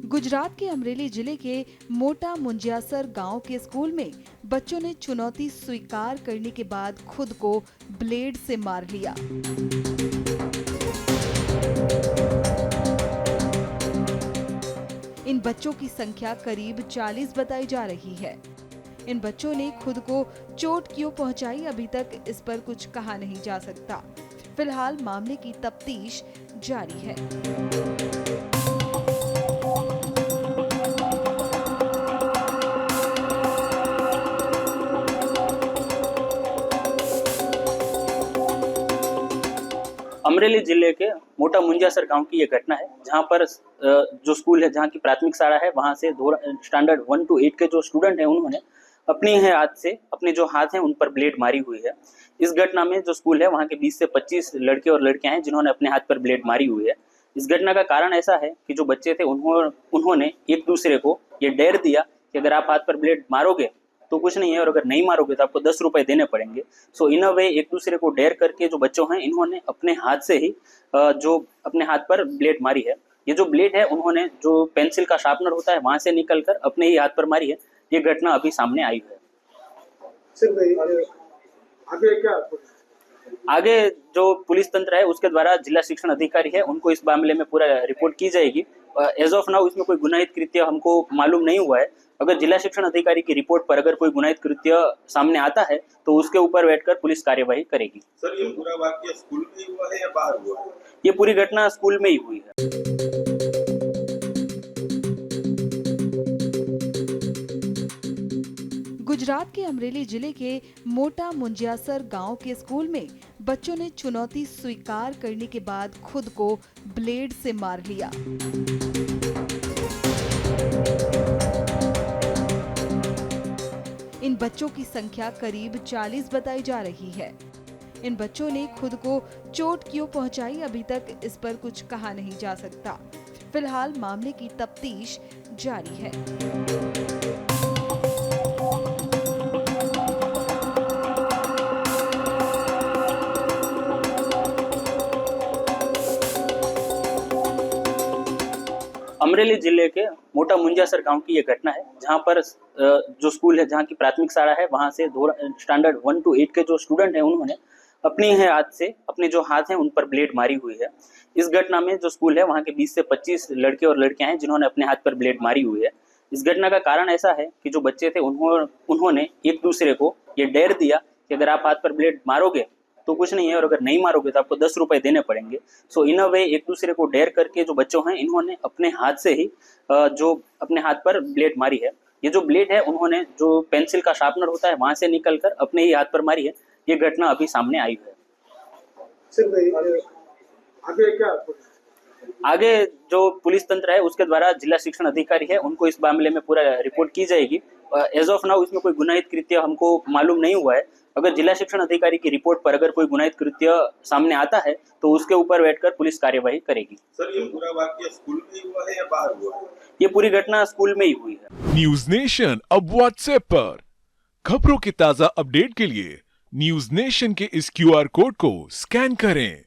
गुजरात के अमरेली जिले के मोटा मुंजियासर गांव के स्कूल में बच्चों ने चुनौती स्वीकार करने के बाद खुद को ब्लेड से मार लिया। इन बच्चों की संख्या करीब 40 बताई जा रही है। इन बच्चों ने खुद को चोट क्यों पहुंचाई, अभी तक इस पर कुछ कहा नहीं जा सकता। फिलहाल मामले की तफ्तीश जारी है। अमरेली जिले के मोटा मुंजियासर गांव की ये घटना है, जहां पर जो स्कूल है, जहां की प्राथमिक शाला है, वहां से स्टैंडर्ड 1 to 8 के जो स्टूडेंट हैं, उन्होंने अपने हाथ से अपने जो हाथ हैं उन पर ब्लेड मारी हुई है। इस घटना में जो स्कूल है वहां के 20 से 25 लड़के और लड़कियां हैं जिन्होंने अपने हाथ पर ब्लेड मारी हुई है। इस घटना का कारण ऐसा है कि जो बच्चे थे उन्होंने एक दूसरे को ये डेर दिया कि अगर आप हाथ पर ब्लेड मारोगे तो कुछ नहीं है, और अगर नहीं मारोगे तो आपको 10 रुपए देने पड़ेंगे। सो इन अ वे एक दूसरे को डेयर करके जो बच्चों हैं, इन्होंने अपने हाथ से ही जो अपने हाथ पर ब्लेड मारी है। ये जो ब्लेड है, उन्होंने जो पेंसिल का शार्पनर होता है वहां से निकल कर अपने ही हाथ पर मारी है। ये घटना अभी सामने आई है। आगे जो पुलिस तंत्र है उसके द्वारा जिला शिक्षण अधिकारी है उनको इस मामले में पूरा रिपोर्ट की जाएगी। एज ऑफ नाउ इसमें कोई गुनाहित कृत्य हमको मालूम नहीं हुआ है। अगर जिला शिक्षण अधिकारी की रिपोर्ट पर अगर कोई गुनाहित कृत्य सामने आता है तो उसके ऊपर बैठकर पुलिस कार्यवाही करेगी। सर, ये पूरा वाकया स्कूल में ही हुआ है या बाहर हुआ है? ये पूरी घटना स्कूल में ही हुई है। गुजरात के अमरेली जिले के मोटा मुंजियासर गांव के स्कूल में बच्चों ने चुनौती स्वीकार करने के बाद खुद को ब्लेड से मार लिया। इन बच्चों की संख्या करीब 40 बताई जा रही है। इन बच्चों ने खुद को चोट क्यों पहुंचाई, अभी तक इस पर कुछ कहा नहीं जा सकता। फिलहाल मामले की तफ्तीश जारी है। अमरेली जिले के मोटा मुंजियासर गांव की ये घटना है, जहां पर जो स्कूल है, जहां की प्राथमिक शाला है, वहां से स्टैंडर्ड 1 to 8 के जो स्टूडेंट हैं, उन्होंने अपने हाथ से अपने जो हाथ हैं उन पर ब्लेड मारी हुई है। इस घटना में जो स्कूल है वहां के 20 से 25 लड़के और लड़कियां हैं जिन्होंने अपने हाथ पर ब्लेड मारी हुई है। इस घटना का कारण ऐसा है कि जो बच्चे थे उन्होंने एक दूसरे को ये डेर दिया कि अगर आप हाथ पर ब्लेड मारोगे तो कुछ नहीं है, और अगर नहीं मारोगे तो आपको 10 रुपए देने पड़ेंगे। सो इन अ वे एक दूसरे को डेयर करके जो बच्चों हैं, इन्होंने अपने हाथ से ही जो अपने हाथ पर ब्लेड मारी है। ये जो ब्लेड है, उन्होंने जो पेंसिल का शार्पनर होता है वहां से निकल कर अपने ही हाथ पर मारी है। ये घटना अभी सामने आई है। आगे जो पुलिस तंत्र है उसके द्वारा जिला शिक्षण अधिकारी है उनको इस मामले में पूरा रिपोर्ट की जाएगी। एज ऑफ नाउ इसमें कोई गुनाहित कृत्य हमको मालूम नहीं हुआ है। अगर जिला शिक्षण अधिकारी की रिपोर्ट पर अगर कोई गुनाहित कृत्य सामने आता है तो उसके ऊपर बैठकर पुलिस कार्यवाही करेगी। सर, ये पूरा वाकया स्कूल में ही हुआ है या बाहर हुआ है? ये पूरी घटना स्कूल में ही हुई है। न्यूज नेशन अब व्हाट्सएप पर खबरों की ताजा अपडेट के लिए न्यूज नेशन के इस QR कोड को स्कैन करें।